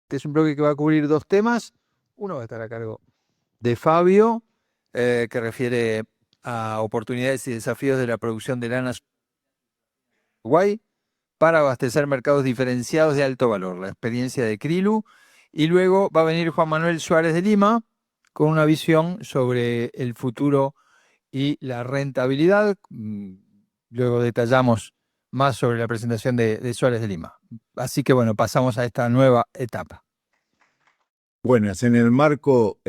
Este es un bloque que va a cubrir dos temas. Uno va a estar a cargo de Fabio, que refiere a oportunidades y desafíos de la producción de lana Uruguay para abastecer mercados diferenciados de alto valor, la experiencia de Krilu. Y luego va a venir Juan Manuel Suárez de Lima con una visión sobre el futuro y la rentabilidad. Luego detallamos más sobre la presentación de Suárez de Lima. Así que bueno, pasamos a esta nueva etapa. Buenas, en el marco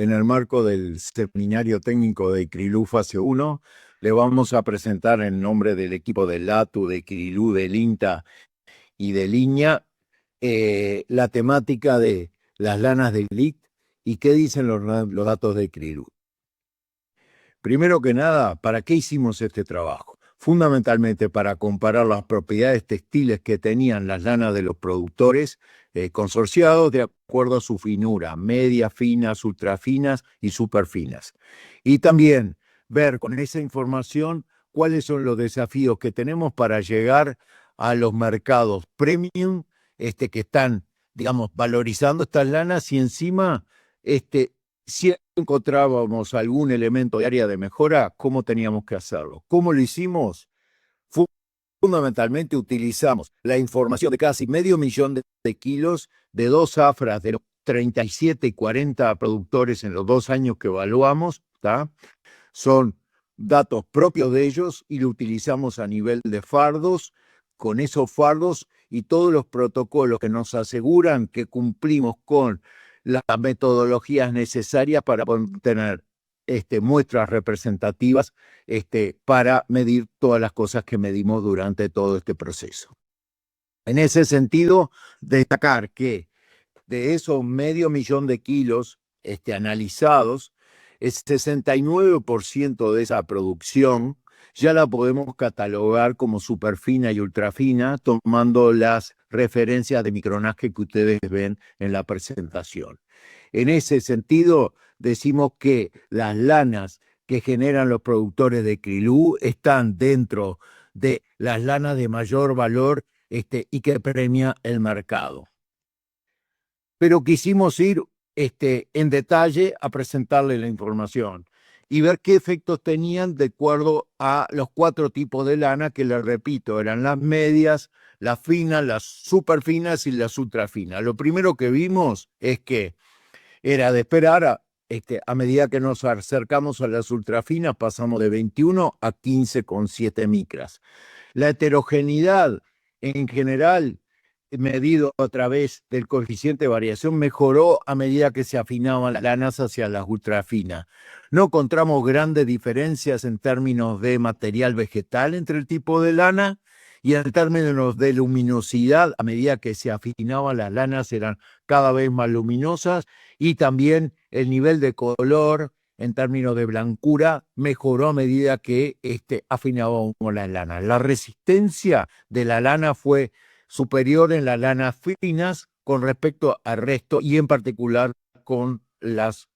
del seminario técnico de Krilu Fase 1, le vamos a presentar en nombre del equipo de LATU, de Krilu, del INTA y de Línea, la temática de las lanas de GLIT y qué dicen los datos de Krilu. Primero que nada, ¿para qué hicimos este trabajo? Fundamentalmente para comparar las propiedades textiles que tenían las lanas de los productores consorciados de acuerdo a su finura, medias, finas, ultrafinas y superfinas. Y también ver con esa información cuáles son los desafíos que tenemos para llegar a los mercados premium que están, digamos, valorizando estas lanas y encima si encontrábamos algún elemento de área de mejora, ¿cómo teníamos que hacerlo? ¿Cómo lo hicimos? Fundamentalmente utilizamos la información de casi 500.000 de kilos de dos afras de los 37 y 40 productores en los 2 años que evaluamos, ¿tá? Son datos propios de ellos y lo utilizamos a nivel de fardos, con esos fardos y todos los protocolos que nos aseguran que cumplimos con las metodologías necesarias para tener muestras representativas para medir todas las cosas que medimos durante todo este proceso. En ese sentido, destacar que de esos 500.000 de kilos analizados, el 69% de esa producción ya la podemos catalogar como superfina y ultrafina, tomando las referencias de micronaje que ustedes ven en la presentación. En ese sentido, decimos que las lanas que generan los productores de Krilu están dentro de las lanas de mayor valor y que premia el mercado. Pero quisimos ir en detalle a presentarle la información y ver qué efectos tenían de acuerdo a los 4 tipos de lana que, les repito, eran las medias, las finas, las superfinas y las ultrafinas. Lo primero que vimos es que era de esperar, a medida que nos acercamos a las ultrafinas, pasamos de 21 a 15,7 micras. La heterogeneidad en general, medido a través del coeficiente de variación, mejoró a medida que se afinaban las lanas hacia las ultrafinas. No encontramos grandes diferencias en términos de material vegetal entre el tipo de lana y en términos de luminosidad, a medida que se afinaban las lanas eran cada vez más luminosas y también el nivel de color en términos de blancura mejoró a medida que afinábamos las lanas. La resistencia de la lana fue superior en las lanas finas con respecto al resto y en particular con las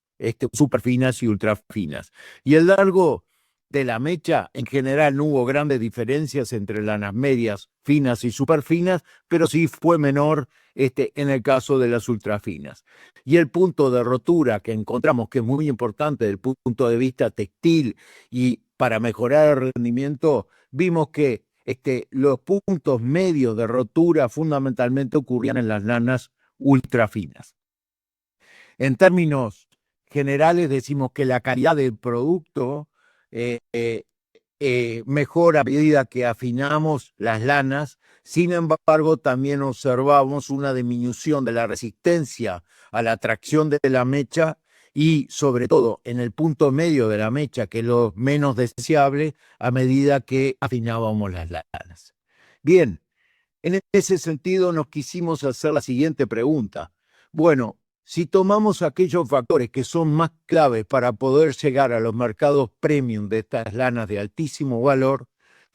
superfinas y ultrafinas. Y el largo de la mecha, en general no hubo grandes diferencias entre lanas medias, finas y superfinas, pero sí fue menor en el caso de las ultrafinas. Y el punto de rotura que encontramos, que es muy importante desde el punto de vista textil y para mejorar el rendimiento, vimos que los puntos medios de rotura fundamentalmente ocurrían en las lanas ultrafinas. En términos generales decimos que la calidad del producto mejora a medida que afinamos las lanas. Sin embargo, también observamos una disminución de la resistencia a la tracción de la mecha y sobre todo en el punto medio de la mecha, que es lo menos deseable, a medida que afinábamos las lanas. Bien, en ese sentido nos quisimos hacer la siguiente pregunta. Bueno, si tomamos aquellos factores que son más claves para poder llegar a los mercados premium de estas lanas de altísimo valor,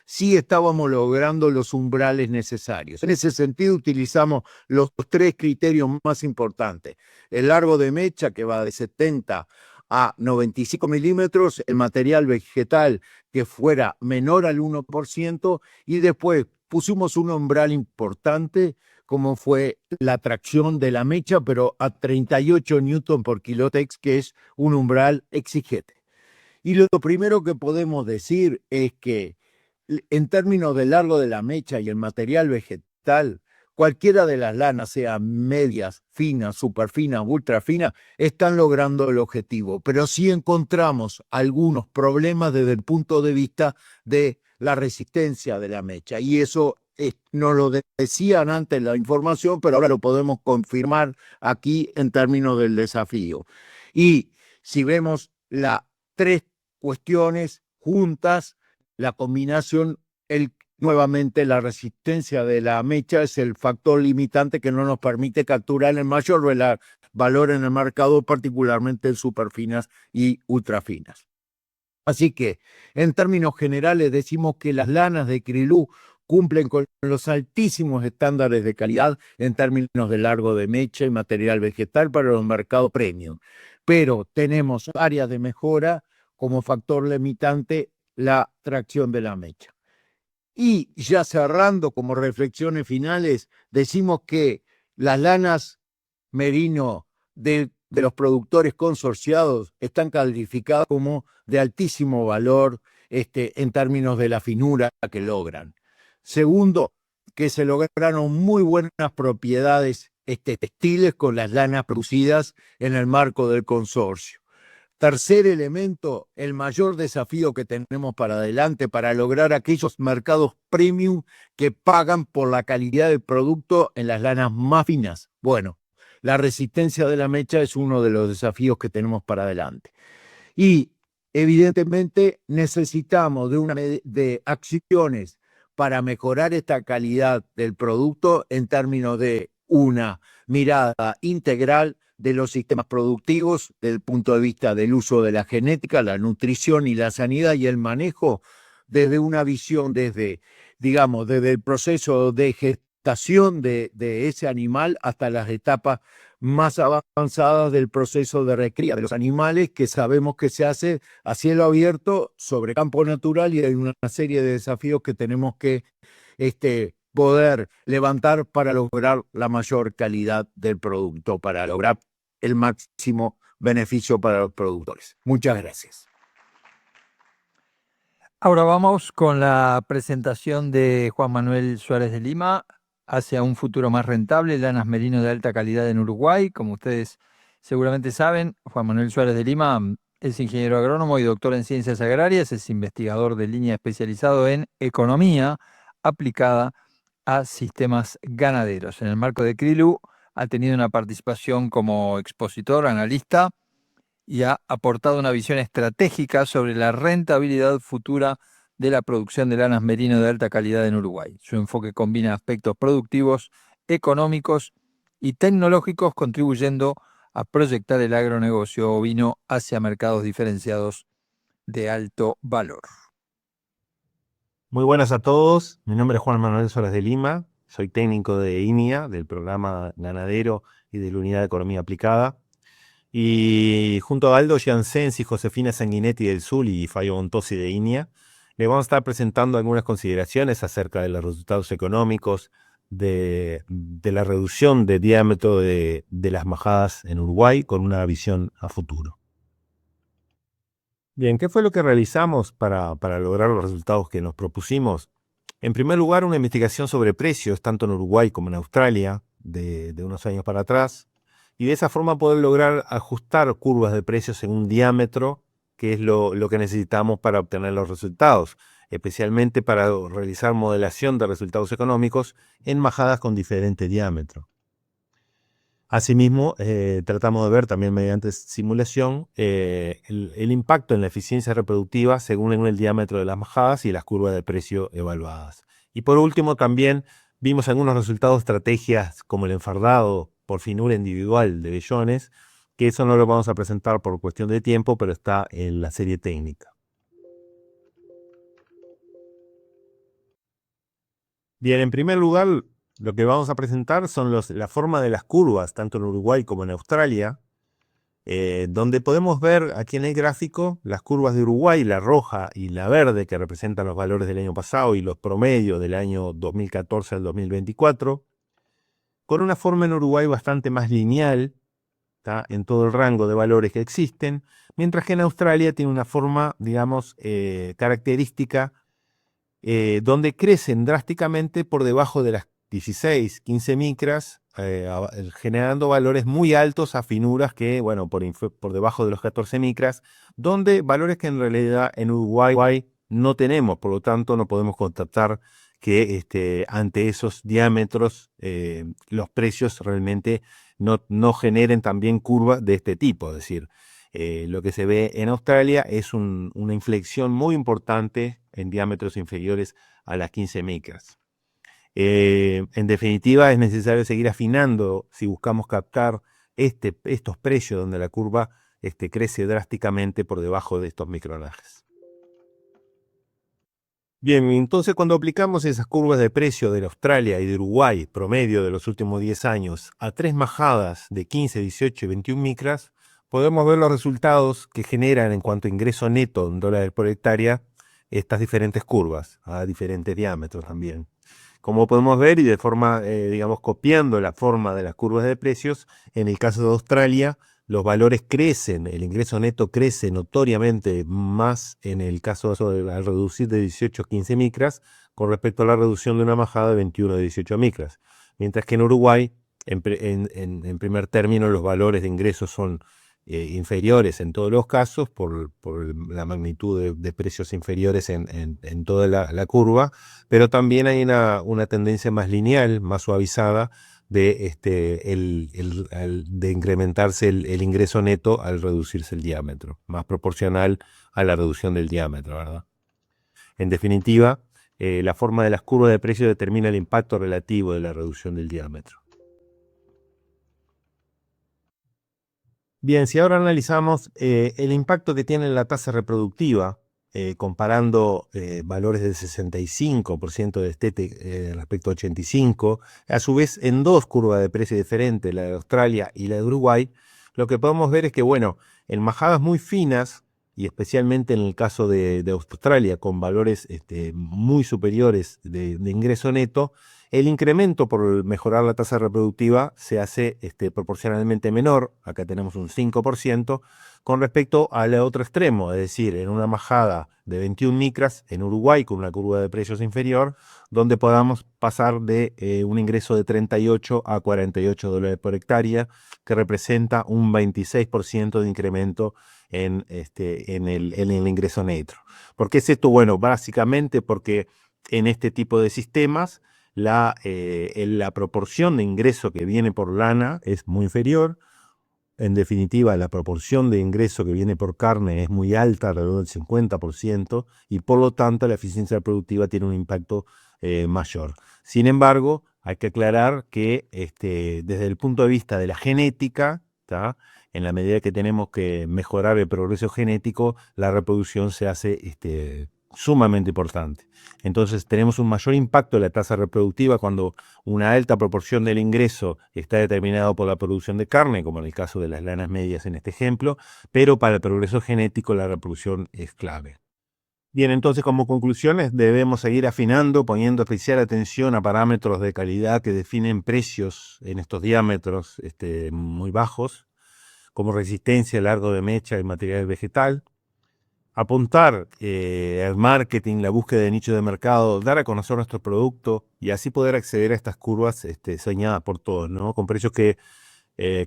sí estábamos logrando los umbrales necesarios. En ese sentido utilizamos los 3 criterios más importantes. El largo de mecha, que va de 70 a 95 milímetros, el material vegetal que fuera menor al 1%, y después pusimos un umbral importante cómo fue la tracción de la mecha, pero a 38 newton por kilotex, que es un umbral exigente. Y lo primero que podemos decir es que en términos de largo de la mecha y el material vegetal, cualquiera de las lanas, sea medias, finas, superfinas, ultrafinas, están logrando el objetivo. Pero sí encontramos algunos problemas desde el punto de vista de la resistencia de la mecha. Y eso nos lo decían antes la información, pero ahora lo podemos confirmar aquí en términos del desafío. Y si vemos las tres cuestiones juntas, la combinación, nuevamente la resistencia de la mecha es el factor limitante que no nos permite capturar el mayor valor en el marcador, particularmente en superfinas y ultrafinas. Así que, en términos generales, decimos que las lanas de Krilú cumplen con los altísimos estándares de calidad en términos de largo de mecha y material vegetal para los mercados premium. Pero tenemos áreas de mejora como factor limitante la tracción de la mecha. Y ya cerrando como reflexiones finales, decimos que las lanas merino de los productores consorciados están calificadas como de altísimo valor en términos de la finura que logran. Segundo, que se lograron muy buenas propiedades textiles con las lanas producidas en el marco del consorcio. Tercer elemento, el mayor desafío que tenemos para adelante para lograr aquellos mercados premium que pagan por la calidad del producto en las lanas más finas. Bueno, la resistencia de la mecha es uno de los desafíos que tenemos para adelante. Y evidentemente necesitamos de acciones para mejorar esta calidad del producto en términos de una mirada integral de los sistemas productivos, desde el punto de vista del uso de la genética, la nutrición y la sanidad y el manejo, desde una visión, desde el proceso de gestación de ese animal hasta las etapas más avanzadas del proceso de recría de los animales, que sabemos que se hace a cielo abierto sobre campo natural, y hay una serie de desafíos que tenemos que poder levantar para lograr la mayor calidad del producto, para lograr el máximo beneficio para los productores. Muchas gracias. Ahora vamos con la presentación de Juan Manuel Suárez de Lima hacia un futuro más rentable, lanas merino de alta calidad en Uruguay. Como ustedes seguramente saben, Juan Manuel Suárez de Lima es ingeniero agrónomo y doctor en ciencias agrarias, es investigador de línea especializado en economía aplicada a sistemas ganaderos. En el marco de Krilú ha tenido una participación como expositor, analista, y ha aportado una visión estratégica sobre la rentabilidad futura de la producción de lanas merino de alta calidad en Uruguay. Su enfoque combina aspectos productivos, económicos y tecnológicos, contribuyendo a proyectar el agronegocio ovino hacia mercados diferenciados de alto valor. Muy buenas a todos, mi nombre es Juan Manuel Suárez de Lima, soy técnico de INIA, del programa ganadero y de la unidad de economía aplicada. Y junto a Aldo Giansensi, Josefina Sanguinetti del Sul y Fabio Montosi de INIA, le vamos a estar presentando algunas consideraciones acerca de los resultados económicos de la reducción de diámetro de las majadas en Uruguay con una visión a futuro. Bien, ¿qué fue lo que realizamos para lograr los resultados que nos propusimos? En primer lugar, una investigación sobre precios, tanto en Uruguay como en Australia, de unos años para atrás, y de esa forma poder lograr ajustar curvas de precios en un diámetro, que es lo que necesitamos para obtener los resultados, especialmente para realizar modelación de resultados económicos en majadas con diferente diámetro. Asimismo, tratamos de ver también mediante simulación el impacto en la eficiencia reproductiva según el diámetro de las majadas y las curvas de precio evaluadas. Y por último, también vimos algunos resultados de estrategias como el enfardado por finura individual de vellones, que eso no lo vamos a presentar por cuestión de tiempo, pero está en la serie técnica. Bien, en primer lugar, lo que vamos a presentar son la forma de las curvas, tanto en Uruguay como en Australia, donde podemos ver aquí en el gráfico las curvas de Uruguay, la roja y la verde, que representan los valores del año pasado y los promedios del año 2014 al 2024. con una forma en Uruguay bastante más lineal, ¿tá?, en todo el rango de valores que existen, mientras que en Australia tiene una forma, digamos, característica, donde crecen drásticamente por debajo de las 16, 15 micras, generando valores muy altos a finuras que, bueno, por debajo de los 14 micras, donde valores que en realidad en Uruguay no tenemos, por lo tanto no podemos constatar que ante esos diámetros los precios realmente no generen también curvas de este tipo. Es decir, lo que se ve en Australia es una inflexión muy importante en diámetros inferiores a las 15 micras. En definitiva, es necesario seguir afinando si buscamos captar estos precios donde la curva crece drásticamente por debajo de estos micronajes. Bien, entonces cuando aplicamos esas curvas de precio de Australia y de Uruguay, promedio de los últimos 10 años, a tres majadas de 15, 18 y 21 micras, podemos ver los resultados que generan en cuanto a ingreso neto en dólares por hectárea estas diferentes curvas, a diferentes diámetros también. Como podemos ver, y de forma, digamos, copiando la forma de las curvas de precios, en el caso de Australia, los valores crecen, el ingreso neto crece notoriamente más en el caso al reducir de 18 a 15 micras con respecto a la reducción de una majada de 21 a 18 micras. Mientras que en Uruguay, en primer término, los valores de ingresos son inferiores en todos los casos por la magnitud de precios inferiores en toda la curva, pero también hay una tendencia más lineal, más suavizada, de incrementarse el ingreso neto al reducirse el diámetro, más proporcional a la reducción del diámetro, ¿verdad? En definitiva, la forma de las curvas de precio determina el impacto relativo de la reducción del diámetro. Bien, si ahora analizamos el impacto que tiene la tasa reproductiva, comparando valores del 65% de respecto a 85%, a su vez en dos curvas de precio diferentes, la de Australia y la de Uruguay, lo que podemos ver es que, bueno, en majadas muy finas, y especialmente en el caso de Australia, con valores muy superiores de ingreso neto, el incremento por mejorar la tasa reproductiva se hace proporcionalmente menor, acá tenemos un 5%, con respecto al otro extremo, es decir, en una majada de 21 micras en Uruguay con una curva de precios inferior, donde podamos pasar de un ingreso de 38 a 48 dólares por hectárea, que representa un 26% de incremento en el ingreso neto. ¿Por qué es esto? Bueno, básicamente porque en este tipo de sistemas la proporción de ingreso que viene por lana es muy inferior. En definitiva, la proporción de ingreso que viene por carne es muy alta, alrededor del 50%, y por lo tanto la eficiencia productiva tiene un impacto mayor. Sin embargo, hay que aclarar que desde el punto de vista de la genética, ¿tá?, en la medida que tenemos que mejorar el progreso genético, la reproducción se hace sumamente importante. Entonces tenemos un mayor impacto en la tasa reproductiva cuando una alta proporción del ingreso está determinado por la producción de carne, como en el caso de las lanas medias en este ejemplo, pero para el progreso genético la reproducción es clave. Bien, entonces como conclusiones debemos seguir afinando, poniendo especial atención a parámetros de calidad que definen precios en estos diámetros muy bajos, como resistencia, largo de mecha y material vegetal. Apuntar al marketing, la búsqueda de nicho de mercado, dar a conocer nuestro producto y así poder acceder a estas curvas soñadas por todos, ¿no? Con precios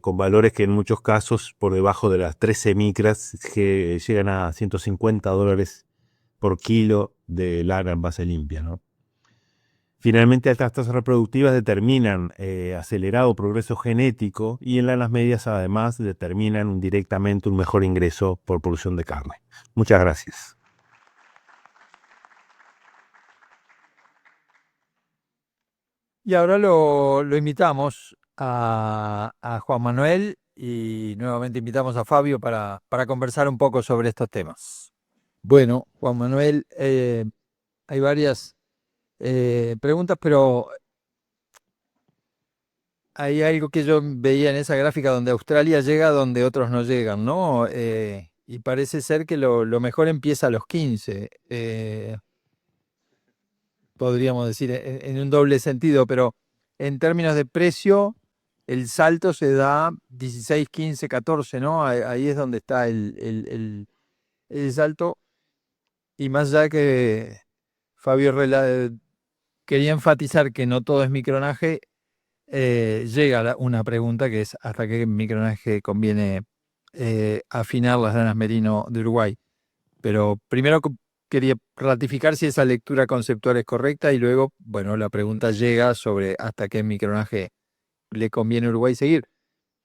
con valores que en muchos casos por debajo de las 13 micras que llegan a 150 dólares por kilo de lana en base limpia, ¿no? Finalmente, estas tasas reproductivas determinan acelerado progreso genético y en lanas medias además determinan directamente un mejor ingreso por producción de carne. Muchas gracias. Y ahora lo invitamos a Juan Manuel y nuevamente invitamos a Fabio para conversar un poco sobre estos temas. Bueno, Juan Manuel, hay varias preguntas, pero hay algo que yo veía en esa gráfica donde Australia llega donde otros no llegan, ¿no? Y parece ser que lo mejor empieza a los 15. Podríamos decir en un doble sentido, pero en términos de precio, el salto se da 16, 15, 14, ¿no? Ahí es donde está el salto. Y más allá que Fabio quería enfatizar que no todo es micronaje, llega una pregunta que es ¿hasta qué micronaje conviene afinar las lanas merino de Uruguay? Pero primero quería ratificar si esa lectura conceptual es correcta y luego, bueno, la pregunta llega sobre hasta qué micronaje le conviene a Uruguay seguir.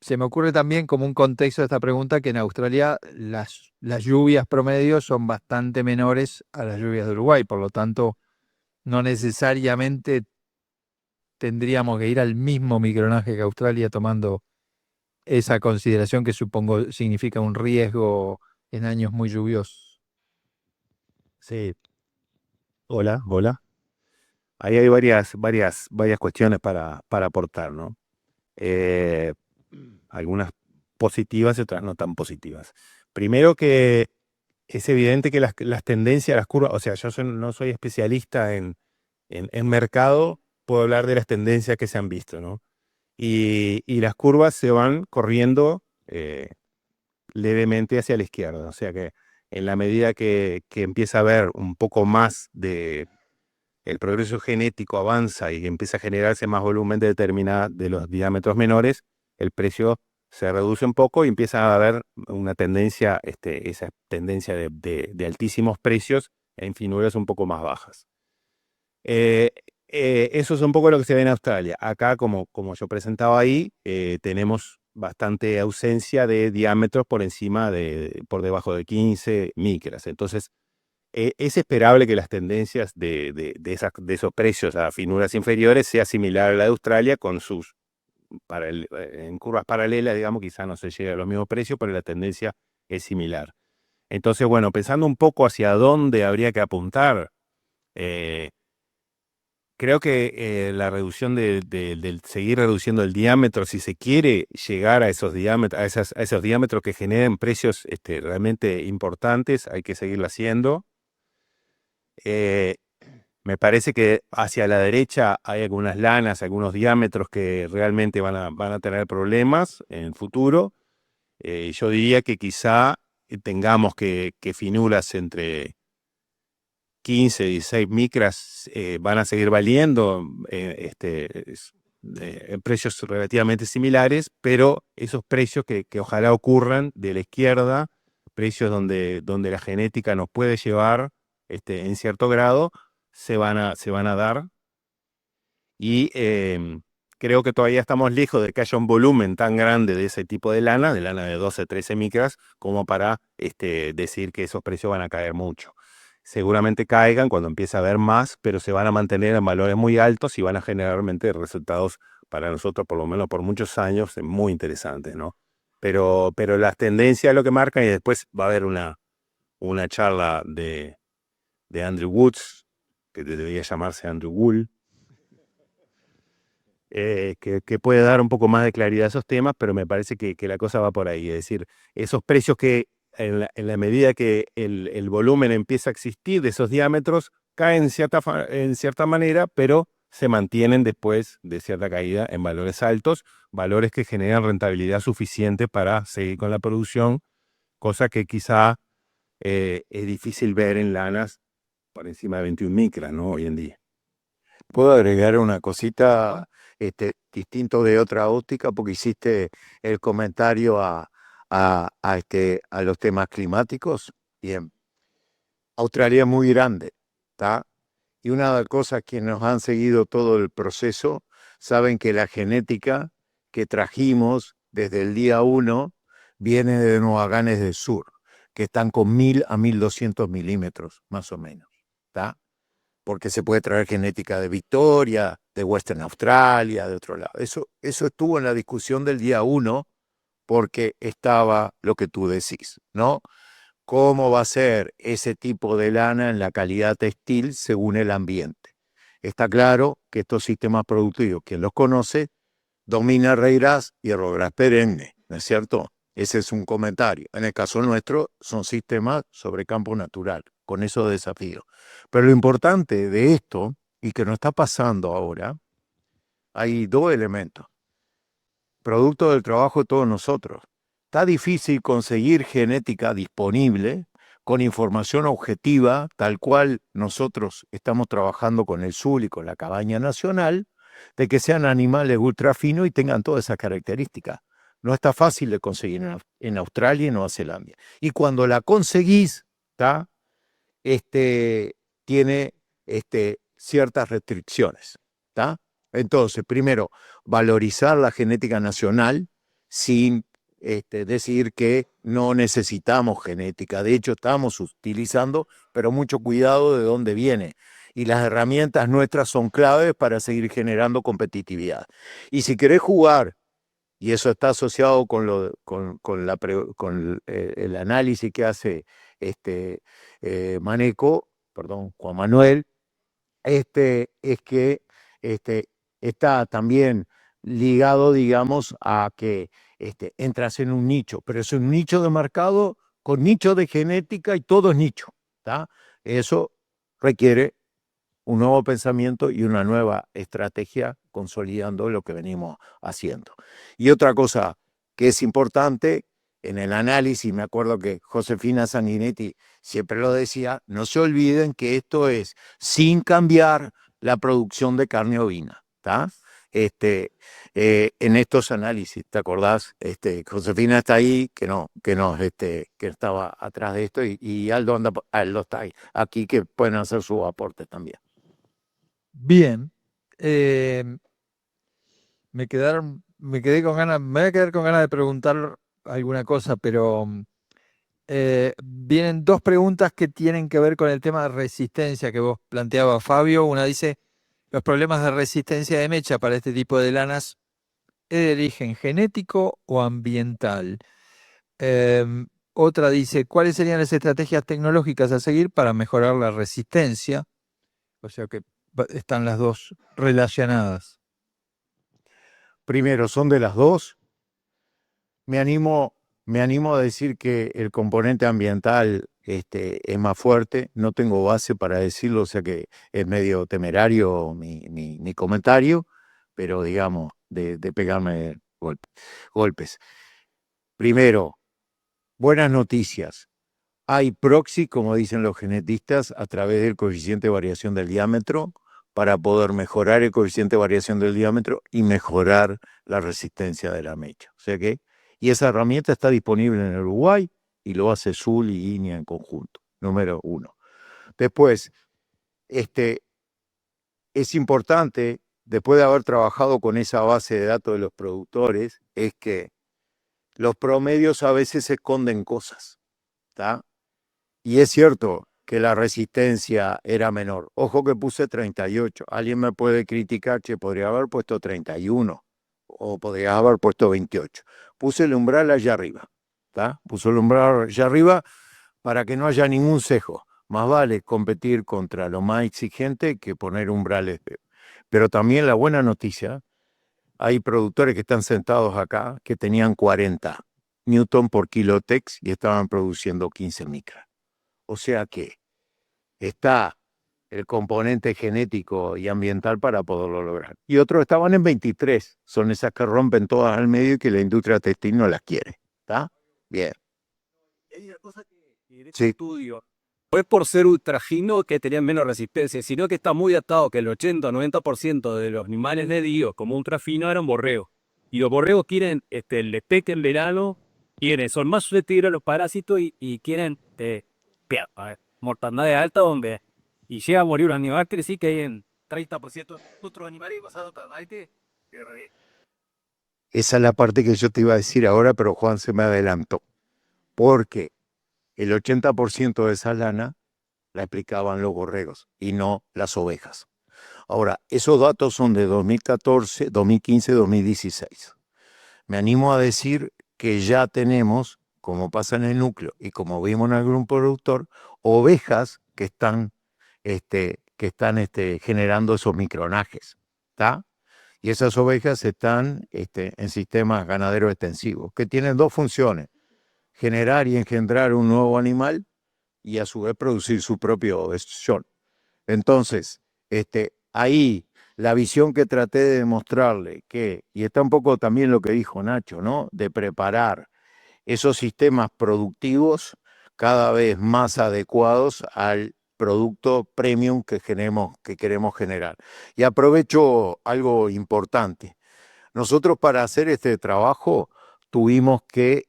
Se me ocurre también como un contexto de esta pregunta que en Australia las lluvias promedio son bastante menores a las lluvias de Uruguay, por lo tanto no necesariamente tendríamos que ir al mismo micronaje que Australia tomando esa consideración que supongo significa un riesgo en años muy lluviosos. Sí. Hola, hola. Ahí hay varias cuestiones para aportar, ¿no? Eh, algunas positivas y otras no tan positivas. Primero que es evidente que las tendencias, las curvas, o sea, no soy especialista en mercado, puedo hablar de las tendencias que se han visto, ¿no? Y las curvas se van corriendo levemente hacia la izquierda, o sea que en la medida que empieza a haber un poco más de el progreso genético avanza y empieza a generarse más volumen de los diámetros menores, el precio se reduce un poco y empieza a haber una tendencia, esa tendencia de altísimos precios en finuras un poco más bajas. Eso es un poco lo que se ve en Australia. Acá, como yo presentaba ahí, tenemos bastante ausencia de diámetros por debajo de 15 micras. Entonces, es esperable que las tendencias de esos precios a finuras inferiores sea similar a la de Australia con en curvas paralelas, digamos, quizá no se llegue a los mismos precios, pero la tendencia es similar. Entonces, bueno, pensando un poco hacia dónde habría que apuntar, creo que la reducción del seguir reduciendo el diámetro, si se quiere llegar a esos diámetros, a esos diámetros que generen precios realmente importantes, hay que seguirlo haciendo. Me parece que hacia la derecha hay algunas lanas, algunos diámetros que realmente van a tener problemas en el futuro. Yo diría que quizá tengamos que finuras entre 15, 16 micras van a seguir valiendo en precios relativamente similares, pero esos precios que ojalá ocurran de la izquierda, precios donde la genética nos puede llevar en cierto grado, se van a dar. Y creo que todavía estamos lejos de que haya un volumen tan grande de ese tipo de lana de 12, 13 micras, como para decir que esos precios van a caer mucho. Seguramente caigan cuando empiece a haber más, pero se van a mantener en valores muy altos y van a generar realmente resultados para nosotros, por lo menos por muchos años, muy interesantes, ¿no? Pero las tendencias es lo que marcan, y después va a haber una charla de Andrew Woods, que debería llamarse Andrew Wool, que puede dar un poco más de claridad a esos temas, pero me parece que la cosa va por ahí. Es decir, esos precios que en la medida que el volumen empieza a existir de esos diámetros, caen en cierta manera, pero se mantienen después de cierta caída en valores altos, valores que generan rentabilidad suficiente para seguir con la producción, cosa que quizá es difícil ver en lanas por encima de 21 micras, ¿no? Hoy en día. ¿Puedo agregar una cosita distinto de otra óptica? Porque hiciste el comentario a los temas climáticos. Bien, Australia es muy grande, ¿está? Y una de las cosas que nos han seguido todo el proceso, saben que la genética que trajimos desde el día 1 viene de Nueva Gales del Sur, que están con 1000 a 1200 milímetros, más o menos, ¿está? Porque se puede traer genética de Victoria, de Western Australia, de otro lado. Eso estuvo en la discusión del día 1 porque estaba lo que tú decís, ¿no? ¿Cómo va a ser ese tipo de lana en la calidad textil según el ambiente? Está claro que estos sistemas productivos, quien los conoce, domina Reirás y Rogras perenne, ¿no es cierto? Ese es un comentario. En el caso nuestro, son sistemas sobre campo natural, con esos desafíos. Pero lo importante de esto, y que no está pasando ahora, hay dos elementos. Producto del trabajo de todos nosotros. Está difícil conseguir genética disponible con información objetiva, tal cual nosotros estamos trabajando con el SUL y con la Cabaña Nacional, de que sean animales ultra finos y tengan todas esas características. No está fácil de conseguir en Australia y Nueva Zelanda. Y cuando la conseguís, ¿tá? Tiene ciertas restricciones. ¿Tá? Entonces, primero, valorizar la genética nacional sin decir que no necesitamos genética. De hecho, estamos utilizando, pero mucho cuidado de dónde viene. Y las herramientas nuestras son claves para seguir generando competitividad. Y si querés jugar, y eso está asociado con el análisis que hace Maneco, perdón, Juan Manuel, es que está también ligado, digamos, a que entras en un nicho, pero es un nicho de mercado con nicho de genética y todo es nicho. ¿Tá? Eso requiere un nuevo pensamiento y una nueva estrategia consolidando lo que venimos haciendo. Y otra cosa que es importante en el análisis, me acuerdo que Josefina Sanguinetti siempre lo decía, no se olviden que esto es sin cambiar la producción de carne ovina, ¿tá? En estos análisis, ¿te acordás? Josefina está ahí, que estaba atrás de esto, y Aldo está ahí, aquí, que pueden hacer sus aportes también. Bien. Me quedé con ganas, me voy a quedar con ganas de preguntar alguna cosa, pero vienen dos preguntas que tienen que ver con el tema de resistencia que vos planteabas, Fabio. Una dice, los problemas de resistencia de mecha para este tipo de lanas es de origen genético o ambiental. Otra dice, ¿cuáles serían las estrategias tecnológicas a seguir para mejorar la resistencia? O sea que están las dos relacionadas. Primero, son de las dos. Me animo a decir que el componente ambiental es más fuerte. No tengo base para decirlo, o sea que es medio temerario mi comentario, pero digamos, de pegarme golpes. Primero, buenas noticias. Hay proxy, como dicen los genetistas, a través del coeficiente de variación del diámetro para poder mejorar el coeficiente de variación del diámetro y mejorar la resistencia de la mecha. O sea que, y esa herramienta está disponible en Uruguay y lo hace SUL y INEA en conjunto, número 1. Después, es importante, después de haber trabajado con esa base de datos de los productores, es que los promedios a veces esconden cosas, ¿tá? Y es cierto que la resistencia era menor. Ojo que puse 38. Alguien me puede criticar que podría haber puesto 31 o podría haber puesto 28. Puse el umbral allá arriba. ¿Tá? Puse el umbral allá arriba para que no haya ningún sesgo. Más vale competir contra lo más exigente que poner umbrales. Pero también la buena noticia, hay productores que están sentados acá que tenían 40 Newton por kilotex y estaban produciendo 15 micras. O sea que está el componente genético y ambiental para poderlo lograr. Y otros estaban en 23. Son esas que rompen todas al medio y que la industria textil no las quiere. ¿Está? Bien. Hay una cosa que en este Sí. estudio no es por ser ultragino que tenían menos resistencia, sino que está muy atado que el 80-90% de los animales medios como ultrafino eran borregos. Y los borregos quieren el despeke en verano, son más susceptibles a los parásitos y quieren mortandad alta donde y llega a morir un animal, quiere decir que hay en 30% de otros animales pasados a este. Esa es la parte que yo te iba a decir ahora, pero Juan se me adelantó. Porque el 80% de esa lana la explicaban los borregos y no las ovejas. Ahora, esos datos son de 2014, 2015, 2016. Me animo a decir que ya tenemos, como pasa en el núcleo y como vimos en algún productor, ovejas que están generando esos micronajes. ¿Tá? Y esas ovejas están en sistemas ganaderos extensivos, que tienen dos funciones: generar y engendrar un nuevo animal y a su vez producir su propio oveción. Entonces, ahí la visión que traté de demostrarle, y está un poco también lo que dijo Nacho, ¿no? De preparar esos sistemas productivos cada vez más adecuados al producto premium que queremos generar. Y aprovecho algo importante. Nosotros para hacer este trabajo tuvimos que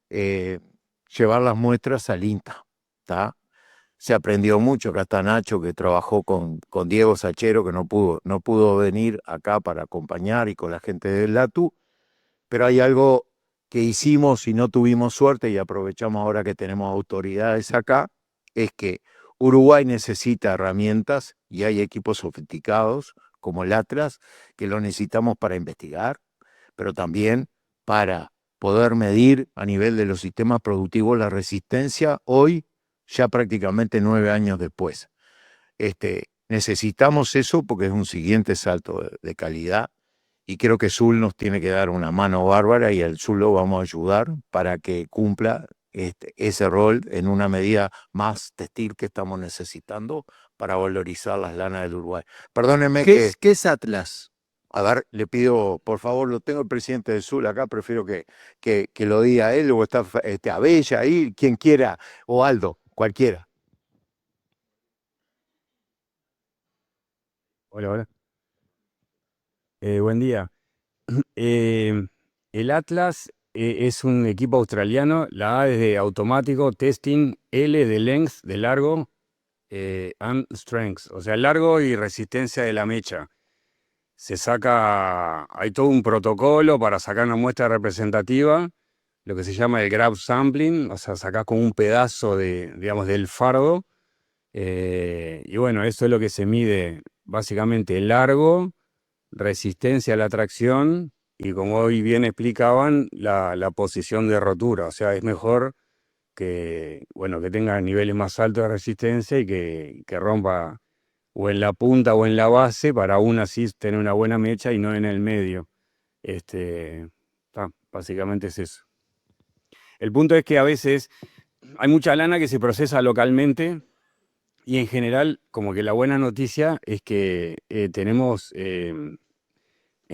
llevar las muestras al INTA, ¿tá? Se aprendió mucho. Acá está Nacho, que trabajó con Diego Sachero, que no pudo venir acá para acompañar, y con la gente del LATU, pero hay algo que hicimos y no tuvimos suerte, y aprovechamos ahora que tenemos autoridades acá, es que Uruguay necesita herramientas y hay equipos sofisticados como el Atlas que lo necesitamos para investigar, pero también para poder medir a nivel de los sistemas productivos la resistencia hoy, ya prácticamente 9 años después. Necesitamos eso porque es un siguiente salto de calidad, y creo que Sul nos tiene que dar una mano bárbara, y al Sul lo vamos a ayudar para que cumpla ese rol en una medida más textil que estamos necesitando para valorizar las lanas del Uruguay. Perdónenme ¿Qué es Atlas? a ver, le pido, por favor, lo tengo el presidente del Sul acá, prefiero que lo diga él, o está Abella ahí, quien quiera, o Aldo, cualquiera. Hola, hola. Buen día. El Atlas es un equipo australiano. La A es de automático, testing, L de length, de largo, and strength, o sea, largo y resistencia de la mecha. Hay todo un protocolo para sacar una muestra representativa, lo que se llama el grab sampling, o sea, sacás como un pedazo digamos, del fardo. Y bueno, eso es lo que se mide, básicamente largo, resistencia a la tracción y, como hoy bien explicaban, la posición de rotura. O sea, es mejor que tenga niveles más altos de resistencia y que rompa o en la punta o en la base, para aún así tener una buena mecha y no en el medio. Básicamente es eso. El punto es que a veces hay mucha lana que se procesa localmente, y en general, como que la buena noticia es que tenemos en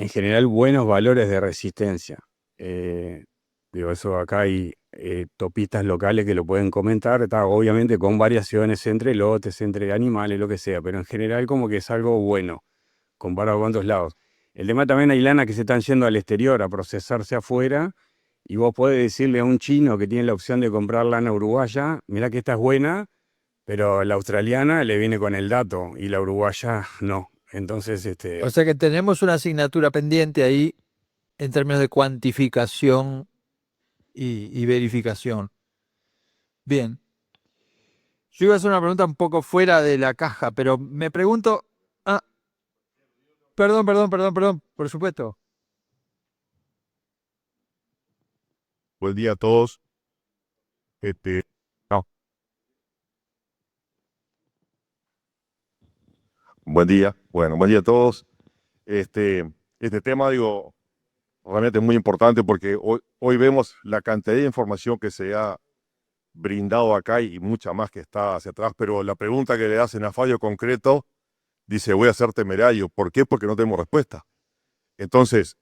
general buenos valores de resistencia. Eso acá hay topistas locales que lo pueden comentar, obviamente con variaciones entre lotes, entre animales, lo que sea, pero en general como que es algo bueno comparado con otros lados. El tema también, hay lana que se están yendo al exterior a procesarse afuera, y vos podés decirle a un chino que tiene la opción de comprar lana uruguaya: mirá que esta es buena, pero la australiana le viene con el dato y la uruguaya no. Entonces, O sea que tenemos una asignatura pendiente ahí en términos de cuantificación y verificación. Bien. Yo iba a hacer una pregunta un poco fuera de la caja, pero me pregunto... Ah, perdón, por supuesto. Buen día a todos. No. Buen día. Bueno, buen día a todos. Este tema, digo, realmente es muy importante porque hoy vemos la cantidad de información que se ha brindado acá y mucha más que está hacia atrás, pero la pregunta que le hacen a fallo concreto dice: voy a ser temerario. ¿Por qué? Porque no tenemos respuesta. Entonces,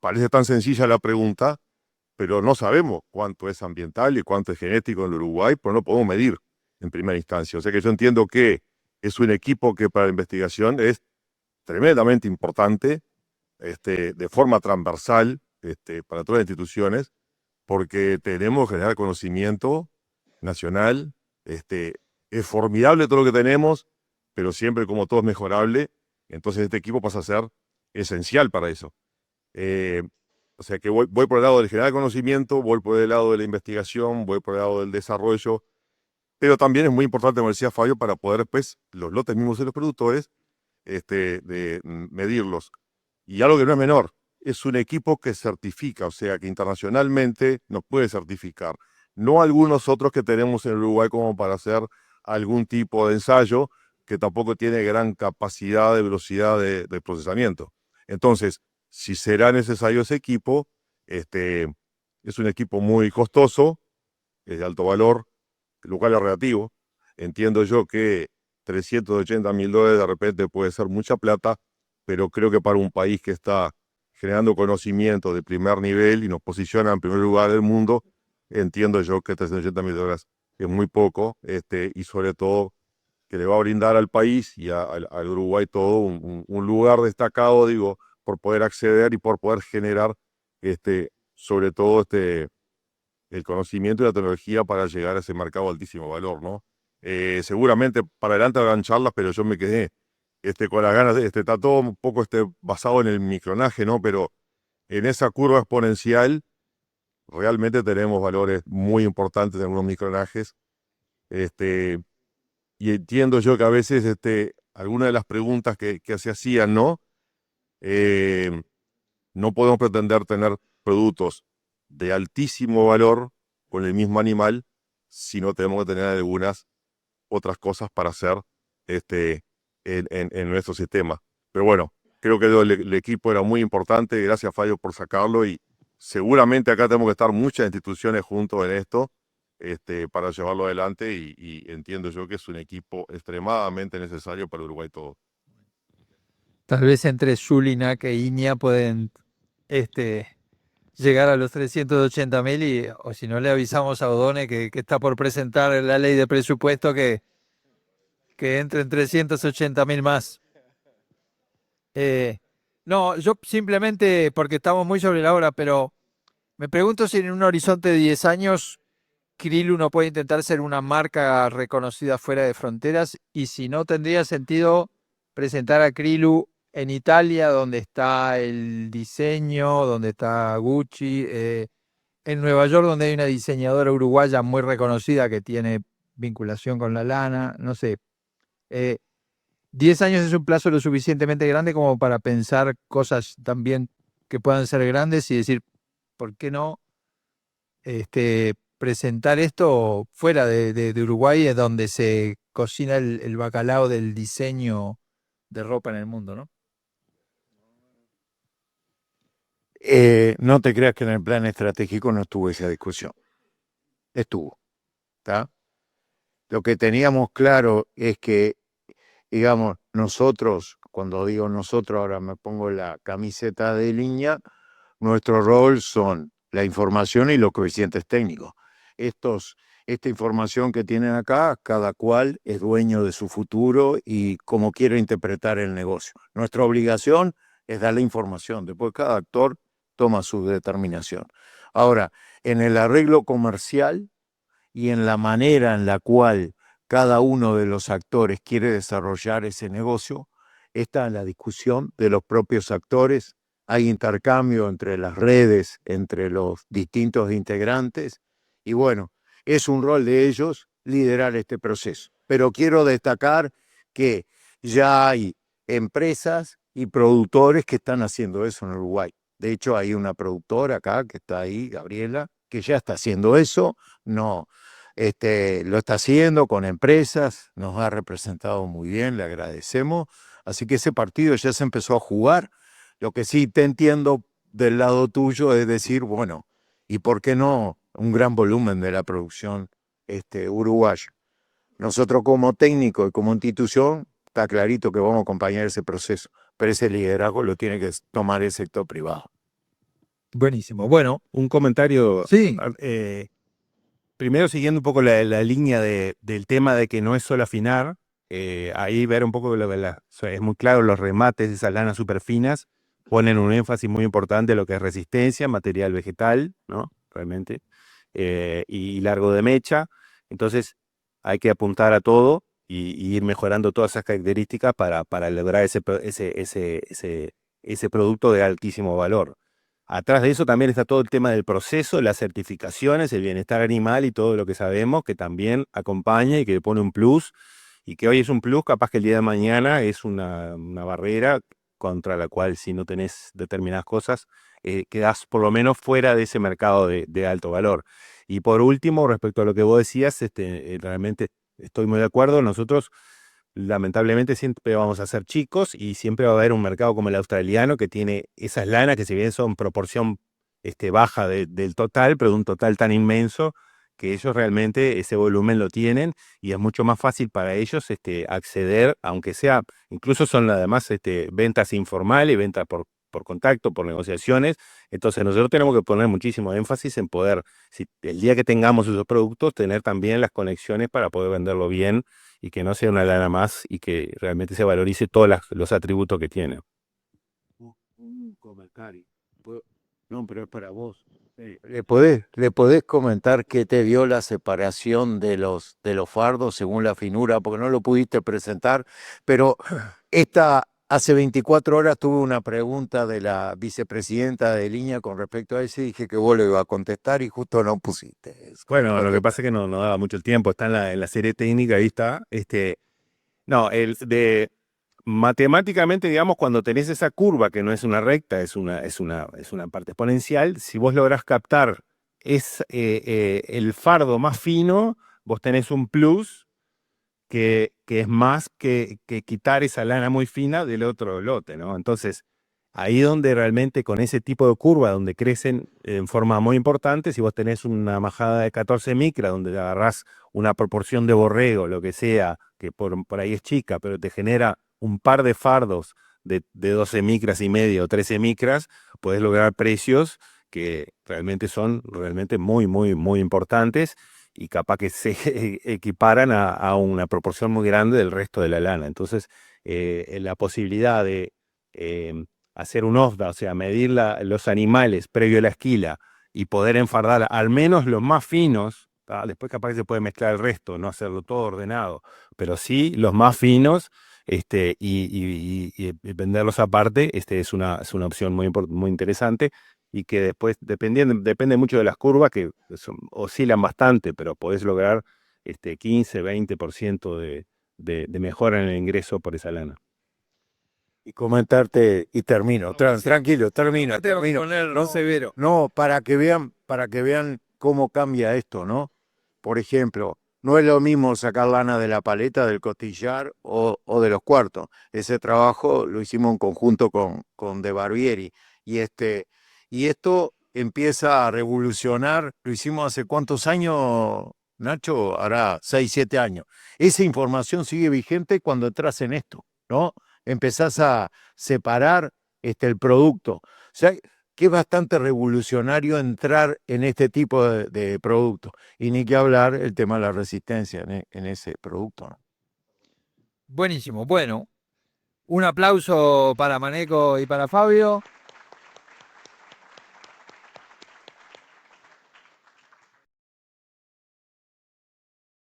parece tan sencilla la pregunta, pero no sabemos cuánto es ambiental y cuánto es genético en el Uruguay, pues no podemos medir en primera instancia. O sea que yo entiendo que es un equipo que para la investigación es tremendamente importante, de forma transversal, para todas las instituciones, porque tenemos que generar conocimiento nacional. Es formidable todo lo que tenemos, pero siempre, como todo, es mejorable. Entonces este equipo pasa a ser esencial para eso. O sea que voy por el lado del generar conocimiento, voy por el lado de la investigación, voy por el lado del desarrollo, pero también es muy importante, como decía Fabio, para poder, pues, los lotes mismos de los productores, de medirlos. Y algo que no es menor, es un equipo que certifica, o sea que internacionalmente nos puede certificar. No algunos otros que tenemos en Uruguay como para hacer algún tipo de ensayo, que tampoco tiene gran capacidad de velocidad de procesamiento. Entonces, si será necesario ese equipo, es un equipo muy costoso, es de alto valor, lo cual es relativo. Entiendo yo que $380.000 de repente puede ser mucha plata, pero creo que para un país que está generando conocimiento de primer nivel y nos posiciona en primer lugar del mundo, entiendo yo que $380.000 es muy poco, y sobre todo que le va a brindar al país y al Uruguay todo un lugar destacado, digo, por poder acceder y por poder generar, sobre todo, el conocimiento y la tecnología para llegar a ese mercado de altísimo valor, ¿no? Seguramente para adelante habrán charlas, pero yo me quedé con las ganas, está todo un poco basado en el micronaje, ¿no? Pero en esa curva exponencial realmente tenemos valores muy importantes en algunos micronajes, y entiendo yo que a veces algunas de las preguntas que se hacían, ¿no? No podemos pretender tener productos de altísimo valor con el mismo animal si no tenemos que tener algunas otras cosas para hacer en nuestro sistema. Pero bueno, creo que el equipo era muy importante. Gracias, Fabio, por sacarlo. Y seguramente acá tenemos que estar muchas instituciones juntos en esto para llevarlo adelante. Y entiendo yo que es un equipo extremadamente necesario para Uruguay todo. Tal vez entre Zulinac e Iña pueden llegar a los 380.000 o si no le avisamos a Odone que está por presentar la ley de presupuesto que entren 380.000 más. No, yo simplemente, porque estamos muy sobre la hora, pero me pregunto si en un horizonte de 10 años Krill no puede intentar ser una marca reconocida fuera de fronteras y si no tendría sentido presentar a Krill en Italia, donde está el diseño, donde está Gucci, en Nueva York, donde hay una diseñadora uruguaya muy reconocida que tiene vinculación con la lana, no sé. 10 años es un plazo lo suficientemente grande como para pensar cosas también que puedan ser grandes y decir, ¿por qué no presentar esto fuera de Uruguay, es donde se cocina el bacalao del diseño de ropa en el mundo, ¿no? No te creas que en el plan estratégico no estuvo esa discusión. Estuvo, ¿está? Lo que teníamos claro es que, digamos, nosotros, cuando digo nosotros, ahora me pongo la camiseta de línea, nuestro rol son la información y los coeficientes técnicos. Esta información que tienen acá, cada cual es dueño de su futuro y cómo quiere interpretar el negocio. Nuestra obligación es darle información, después cada actor toma su determinación. Ahora, en el arreglo comercial y en la manera en la cual cada uno de los actores quiere desarrollar ese negocio, está la discusión de los propios actores. Hay intercambio entre las redes, entre los distintos integrantes, y bueno, es un rol de ellos liderar este proceso. Pero quiero destacar que ya hay empresas y productores que están haciendo eso en Uruguay. De hecho, hay una productora acá que está ahí, Gabriela, que ya está haciendo eso. No, lo está haciendo con empresas, nos ha representado muy bien, le agradecemos. Así que ese partido ya se empezó a jugar. Lo que sí te entiendo del lado tuyo es decir, bueno, ¿y por qué no un gran volumen de la producción uruguaya? Nosotros como técnico y como institución, está clarito que vamos a acompañar ese proceso, pero ese liderazgo lo tiene que tomar el sector privado. Buenísimo. Bueno, Un comentario. sí, Primero, siguiendo un poco la línea del tema de que no es solo afinar, ahí ver un poco, es muy claro, los remates de esas lanas súper finas ponen un énfasis muy importante en lo que es resistencia, material vegetal, ¿no? Realmente, y largo de mecha. Entonces, hay que apuntar a todo y ir mejorando todas esas características para lograr ese producto de altísimo valor. Atrás de eso también está todo el tema del proceso, las certificaciones, el bienestar animal y todo lo que sabemos que también acompaña y que le pone un plus, y que hoy es un plus, capaz que el día de mañana es una barrera contra la cual si no tenés determinadas cosas, quedás por lo menos fuera de ese mercado de alto valor. Y por último, respecto a lo que vos decías, realmente estoy muy de acuerdo. Nosotros lamentablemente siempre vamos a ser chicos y siempre va a haber un mercado como el australiano que tiene esas lanas que si bien son proporción baja del total, pero de un total tan inmenso porque ellos realmente ese volumen lo tienen y es mucho más fácil para ellos acceder, aunque sea, incluso son además ventas informales, ventas por contacto, por negociaciones. Entonces nosotros tenemos que poner muchísimo énfasis en poder, si el día que tengamos esos productos, tener también las conexiones para poder venderlo bien y que no sea una lana más y que realmente se valorice todos los atributos que tiene. Un comentario. No, pero es para vos. ¿Le podés comentar qué te dio la separación de los fardos según la finura? Porque no lo pudiste presentar, pero hace 24 horas tuve una pregunta de la vicepresidenta de línea con respecto a eso y dije que vos lo ibas a contestar y justo no pusiste eso. Bueno, lo que pasa es que no daba mucho el tiempo, está en la serie técnica, ahí está. No, matemáticamente, digamos, cuando tenés esa curva que no es una recta, es una parte exponencial, si vos lográs captar el fardo más fino, vos tenés un plus que es más que quitar esa lana muy fina del otro lote, ¿no? Entonces, ahí donde realmente con ese tipo de curva, donde crecen en forma muy importante, si vos tenés una majada de 14 micras, donde agarrás una proporción de borrego, lo que sea, que por ahí es chica, pero te genera un par de fardos de 12 micras y medio o 13 micras, podés lograr precios que realmente son realmente muy, muy, muy importantes y capaz que se equiparan a una proporción muy grande del resto de la lana. Entonces, la posibilidad de hacer un OSDA, o sea, medir los animales previo a la esquila y poder enfardar al menos los más finos, ¿tá? Después capaz que se puede mezclar el resto, no hacerlo todo ordenado, pero sí los más finos y venderlos aparte, es una opción muy interesante y que después depende mucho de las curvas que oscilan bastante, pero podés lograr 15, 20% de mejora en el ingreso por esa lana. Y comentarte, y termino, tranquilo, termino. No severo. No, para que vean cómo cambia esto, ¿no? Por ejemplo, no es lo mismo sacar lana de la paleta, del costillar o de los cuartos. Ese trabajo lo hicimos en conjunto con De Barbieri. Y esto empieza a revolucionar, lo hicimos hace cuántos años, Nacho, hará 6, 7 años. Esa información sigue vigente cuando entras en esto, ¿no? Empezás a separar el producto. O sea, que es bastante revolucionario entrar en este tipo de productos. Y ni que hablar el tema de la resistencia en ese producto, ¿no? Buenísimo. Bueno, un aplauso para Maneco y para Fabio.